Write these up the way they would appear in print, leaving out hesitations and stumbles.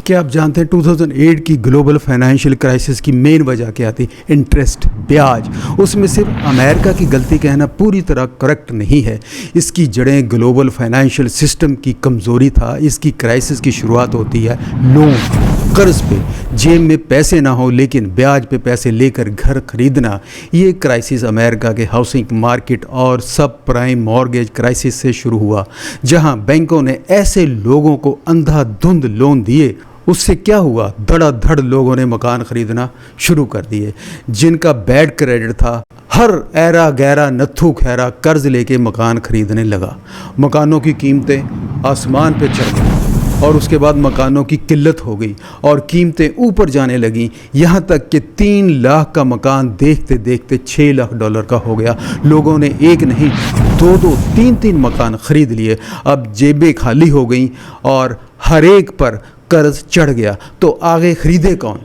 کیا آپ جانتے ہیں 2008 کی گلوبل فائنینشیل کرائسس کی مین وجہ کیا تھی؟ انٹرسٹ، بیاج۔ اس میں صرف امریکہ کی غلطی کہنا پوری طرح کریکٹ نہیں ہے، اس کی جڑیں گلوبل فائنینشیل سسٹم کی کمزوری تھا۔ اس کی کرائسس کی شروعات ہوتی ہے لون، قرض پہ، جیب میں پیسے نہ ہو لیکن بیاج پہ پیسے لے کر گھر خریدنا۔ یہ کرائسس امریکہ کے ہاؤسنگ مارکیٹ اور سب پرائم مارگیج کرائسس سے شروع ہوا، جہاں بینکوں نے ایسے لوگوں کو اندھا دھند لون دیے۔ اس سے کیا ہوا؟ دھڑا دھڑ لوگوں نے مکان خریدنا شروع کر دیے۔ جن کا بیڈ کریڈٹ تھا، ہر ایرا گیرا نتھو خیرا قرض لے کے مکان خریدنے لگا۔ مکانوں کی قیمتیں آسمان پہ چڑھ گئیں اور اس کے بعد مکانوں کی قلت ہو گئی اور قیمتیں اوپر جانے لگیں، یہاں تک کہ 3 لاکھ کا مکان دیکھتے دیکھتے $6 لاکھ کا ہو گیا۔ لوگوں نے ایک نہیں 2 3 مکان خرید لیے۔ اب جیبیں خالی ہو گئیں اور ہر ایک پر قرض چڑھ گیا، تو آگے خریدے کون؟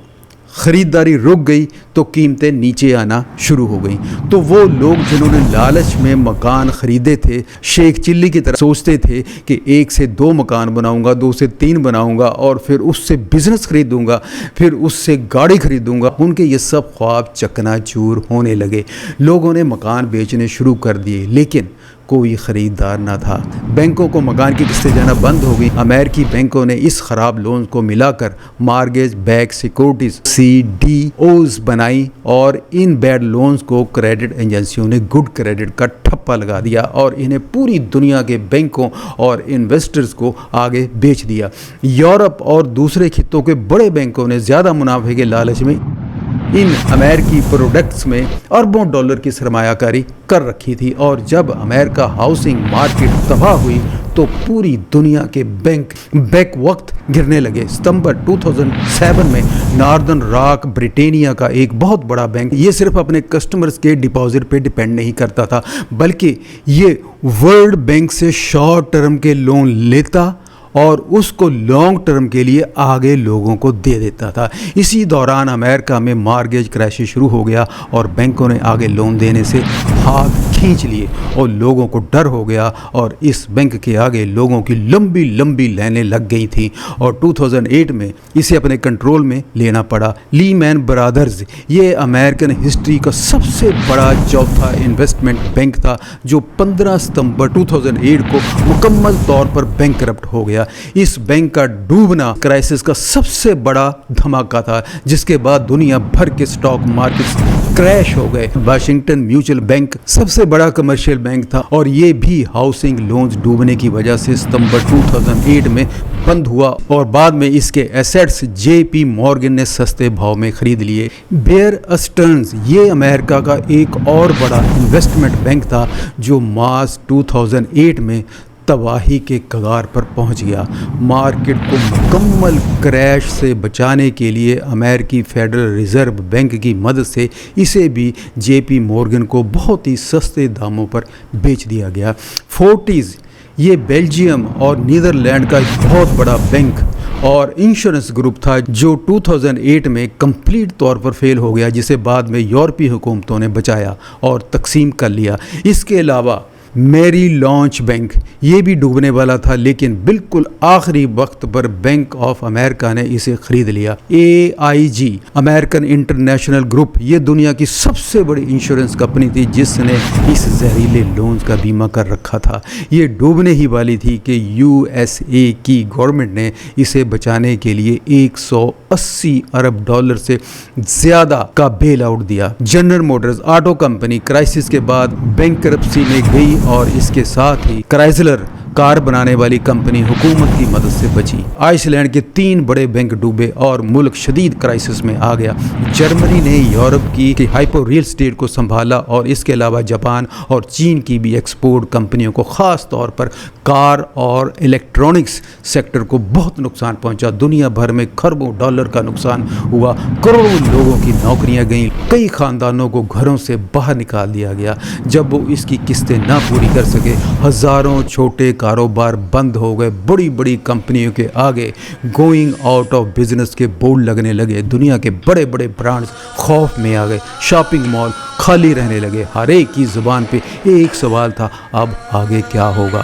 خریداری رک گئی تو قیمتیں نیچے آنا شروع ہو گئیں۔ تو وہ لوگ جنہوں نے لالچ میں مکان خریدے تھے، شیخ چلی کی طرح سوچتے تھے کہ 1 سے 2 مکان بناؤں گا، 2 سے 3 بناؤں گا اور پھر اس سے بزنس خریدوں گا، پھر اس سے گاڑی خریدوں گا، ان کے یہ سب خواب چکنا چور ہونے لگے۔ لوگوں نے مکان بیچنے شروع کر دیے لیکن کوئی خریدار نہ تھا۔ بینکوں کو مکان کی قسطیں جانا بند ہو گئی۔ امریکی بینکوں نے اس خراب لونز کو ملا کر مارگیج بیک سیکورٹیز CDOs بنائی اور ان بیڈ لونز کو کریڈٹ ایجنسیوں نے گڈ کریڈٹ کا ٹھپا لگا دیا اور انہیں پوری دنیا کے بینکوں اور انویسٹرز کو آگے بیچ دیا۔ یورپ اور دوسرے خطوں کے بڑے بینکوں نے زیادہ منافع کے لالچ میں ان امریکی پروڈکٹس میں اربوں ڈالر کی سرمایہ کاری کر رکھی تھی، اور جب امریکہ ہاؤسنگ مارکیٹ تباہ ہوئی تو پوری دنیا کے بینک بیک وقت گرنے لگے۔ ستمبر 2007 میں ناردرن راک برطانیہ کا ایک بہت بڑا بینک، یہ صرف اپنے کسٹمرز کے ڈپازٹ پہ ڈیپینڈ نہیں کرتا تھا بلکہ یہ ورلڈ بینک سے شارٹ ٹرم کے لون لیتا اور اس کو لانگ ٹرم کے لیے آگے لوگوں کو دے دیتا تھا۔ اسی دوران امریکہ میں مارگیج کرائسس شروع ہو گیا اور بینکوں نے آگے لون دینے سے ہاتھ کھینچ لیے اور لوگوں کو ڈر ہو گیا اور اس بینک کے آگے لوگوں کی لمبی لمبی لائنیں لگ گئی تھیں اور 2008 میں اسے اپنے کنٹرول میں لینا پڑا۔ لیمین برادرز یہ امریکن ہسٹری کا سب سے بڑا چوتھا انویسٹمنٹ بینک تھا جو 15 ستمبر 2008 کو مکمل طور پر بینک کرپٹ ہو گیا۔ اس بینک کا ڈوبنا کرائسس کا سب سے بڑا دھماکہ تھا جس کے بعد دنیا بھر کے سٹاک مارکیٹس کریش ہو گئے۔ واشنگٹن میوچل بینک سب سے بڑا کمرشل بینک تھا اور یہ بھی ہاؤسنگ لونز ڈوبنے کی وجہ سے ستمبر 2008 میں بند ہوا اور بعد میں اس کے ایسیٹس JP مورگن نے سستے بھاؤ میں خرید لیے۔ بیئر اسٹرنز یہ امریکہ کا ایک اور بڑا انویسٹمنٹ بینک تھا جو مارچ 2008 میں تباہی کے کگار پر پہنچ گیا۔ مارکیٹ کو مکمل کریش سے بچانے کے لیے امریکی فیڈرل ریزرو بینک کی مدد سے اسے بھی JP مورگن کو بہت ہی سستے داموں پر بیچ دیا گیا۔ فورٹیز یہ بیلجیم اور نیدرلینڈ کا ایک بہت بڑا بینک اور انشورنس گروپ تھا جو 2008 میں کمپلیٹ طور پر فیل ہو گیا، جسے بعد میں یورپی حکومتوں نے بچایا اور تقسیم کر لیا۔ اس کے علاوہ میری لانچ بینک یہ بھی ڈوبنے والا تھا لیکن بالکل آخری وقت پر بینک آف امریکہ نے اسے خرید لیا۔ AIG امریکن انٹرنیشنل گروپ یہ دنیا کی سب سے بڑی انشورنس کمپنی تھی جس نے اس زہریلے لونز کا بیمہ کر رکھا تھا۔ یہ ڈوبنے ہی والی تھی کہ USA کی گورنمنٹ نے اسے بچانے کے لیے $180 ارب سے زیادہ کا بیل آؤٹ دیا۔ General Motors auto company crisis کے بعد بینکرپسی میں گئی اور اس کے ساتھ ہی کرائزلر کار بنانے والی کمپنی حکومت کی مدد سے بچی۔ آئس لینڈ کے 3 بڑے بینک ڈوبے اور ملک شدید کرائسس میں آ گیا۔ جرمنی نے یورپ کی ہائپو ریل اسٹیٹ کو سنبھالا اور اس کے علاوہ جاپان اور چین کی بھی ایکسپورٹ کمپنیوں کو خاص طور پر کار اور الیکٹرانکس سیکٹر کو بہت نقصان پہنچا۔ دنیا بھر میں کھربوں ڈالر کا نقصان ہوا، کروڑوں لوگوں کی نوکریاں گئیں، کئی خاندانوں کو گھروں سے باہر نکال دیا گیا۔ جب وہ اس کی قسطیں نہ پوری کر سکے، ہزاروں چھوٹے کاروبار بند ہو گئے، بڑی بڑی کمپنیوں کے آگے گوئنگ آؤٹ آف بزنس کے بورڈ لگنے لگے، دنیا کے بڑے بڑے برانڈز خوف میں آ گئے، شاپنگ مال خالی رہنے لگے۔ ہر ایک کی زبان پہ ایک سوال تھا، اب آگے کیا ہوگا؟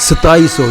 2700